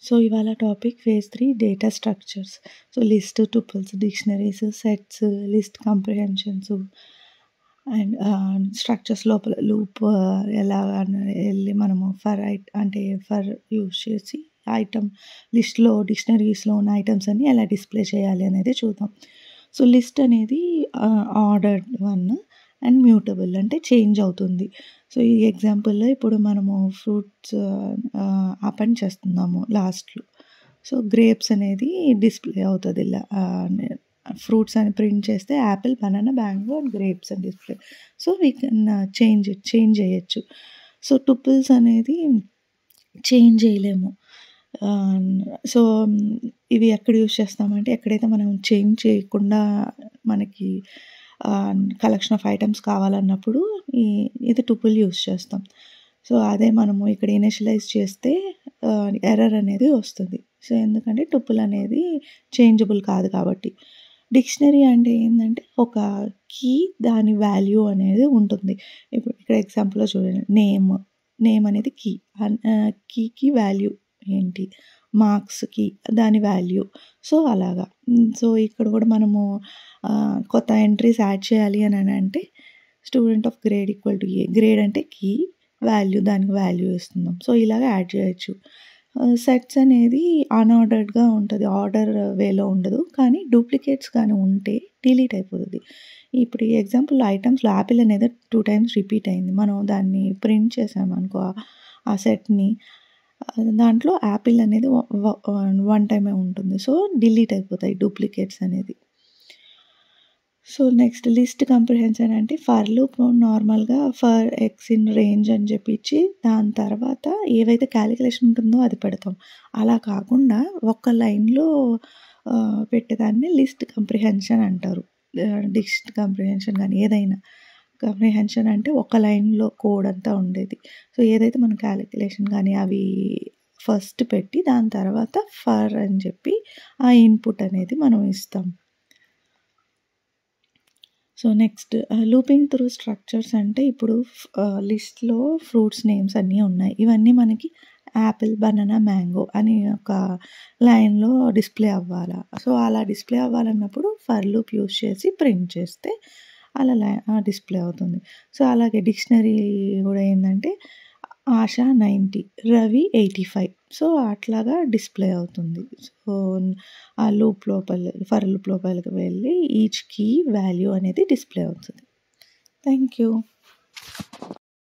So ఇవాళ topic phase 3 data structures. So list, tuples, dictionaries, sets, list comprehensions and structures లోపల loop వెళ్ళి మనము for use చేసి item లిస్ట్‌లో, డిక్షనరీస్‌లో ఉన్న ఐటమ్స్ అన్నీ ఎలా డిస్‌ప్లే చేయాలి అనేది చూద్దాం. సో లిస్ట్ అనేది ఆర్డర్డ్ వన్ అండ్ మ్యూటబుల్ అంటే చేంజ్ అవుతుంది. సో ఈ ఎగ్జాంపుల్‌లో ఇప్పుడు మనము ఫ్రూట్స్ అపెండ్ చేస్తున్నాము లాస్ట్‌లో. సో గ్రేప్స్ అనేది డిస్‌ప్లే అవుతది ఇలా ఫ్రూట్స్ అని ప్రింట్ చేస్తే apple, banana, mango and grapes అని display. So we can change చేయొచ్చు. సో టుపుల్స్ అనేది చేంజ్ చేయలేము. సో ఇవి ఎక్కడ యూజ్ చేస్తామంటే ఎక్కడైతే మనం చేంజ్ చేయకుండా మనకి కలెక్షన్ ఆఫ్ ఐటెమ్స్ కావాలన్నప్పుడు ఇది టుపుల్ యూజ్ చేస్తాం. సో అదే మనము ఇక్కడ ఇనిషియలైజ్ చేస్తే ఎర్రర్ అనేది వస్తుంది. సో ఎందుకంటే టుపుల్ అనేది చేంజబుల్ కాదు కాబట్టి. డిక్షనరీ అంటే ఏంటంటే ఒక కీ దాని వాల్యూ అనేది ఉంటుంది. ఇప్పుడు ఇక్కడ ఎగ్జాంపుల్‌లో చూడండి నేమ్ అనేది కీ. కీకి వాల్యూ ఏంటి? మార్క్స్‌కి దాని వాల్యూ. సో అలాగా. సో ఇక్కడ కూడా మనము కొత్త ఎంట్రీస్ యాడ్ చేయాలి అని అంటే student of grade equal to A. Grade అంటే కీ, వాల్యూ దానికి వాల్యూ ఇస్తున్నాం. సో ఇలాగ యాడ్ చేయొచ్చు. సెట్స్ అనేది అన్‌ఆర్డర్డ్‌గా ఉంటది. ఆర్డర్ వేలో ఉండదు. కానీ డూప్లికేట్స్ కానీ ఉంటే డిలీట్ అయిపోతది. ఇప్పుడు ఈ ఎగ్జాంపుల్‌లో ఐటమ్స్‌లో యాపిల్ అనేది 2 టైమ్స్ రిపీట్ అయింది. మనం దాన్ని ప్రింట్ చేసామనుకో ఆ సెట్‌ని దాంట్లో యాపిల్ అనేది 1 టైమే ఉంటుంది. సో డిలీట్ అయిపోతాయి డూప్లికేట్స్ అనేది. సో నెక్స్ట్ లిస్ట్ కాంప్రిహెన్షన్ అంటే ఫర్ లూప్ నార్మల్‌గా ఫర్ ఎక్స్ ఇన్ రేంజ్ అని చెప్పిచ్చి దాని తర్వాత ఏవైతే కాలిక్యులేషన్ ఉంటుందో అది పెడతాం. అలా కాకుండా ఒక్క లైన్‌లో పెట్టేదాన్ని లిస్ట్ కాంప్రిహెన్షన్ అంటారు. లిస్ట్ కాంప్రిహెన్షన్ కానీ ఏదైనా. కాంప్రిహెన్షన్ అంటే ఒక లైన్‌లో కోడ్ అంతా ఉండేది. సో ఏదైతే మనం కాలిక్యులేషన్ కానీ అవి ఫస్ట్ పెట్టి దాని తర్వాత ఫర్ అని చెప్పి ఆ ఇన్పుట్ అనేది మనం ఇస్తాం. So next looping through structures అంటే ఇప్పుడు లిస్ట్‌లో ఫ్రూట్స్ నేమ్స్ అన్నీ ఉన్నాయి. ఇవన్నీ మనకి యాపిల్, బనానా, మ్యాంగో అని ఒక లైన్‌లో డిస్‌ప్లే అవ్వాలా. సో అలా డిస్‌ప్లే అవ్వాలన్నప్పుడు ఫర్ లూప్ యూజ్ చేసి ప్రింట్ చేస్తే అలా డిస్‌ప్లే అవుతుంది. సో అలాగే డిక్షనరీ కూడా ఏందంటే ఆశ 90, రవి 85. సో అట్లాగా డిస్‌ప్లే అవుతుంది. సో ఆ లూప్ ఫర్ లూప్ లోపలికి వెళ్ళి ఈచ్ కీ వాల్యూ అనేది డిస్‌ప్లే అవుతుంది. Thank you.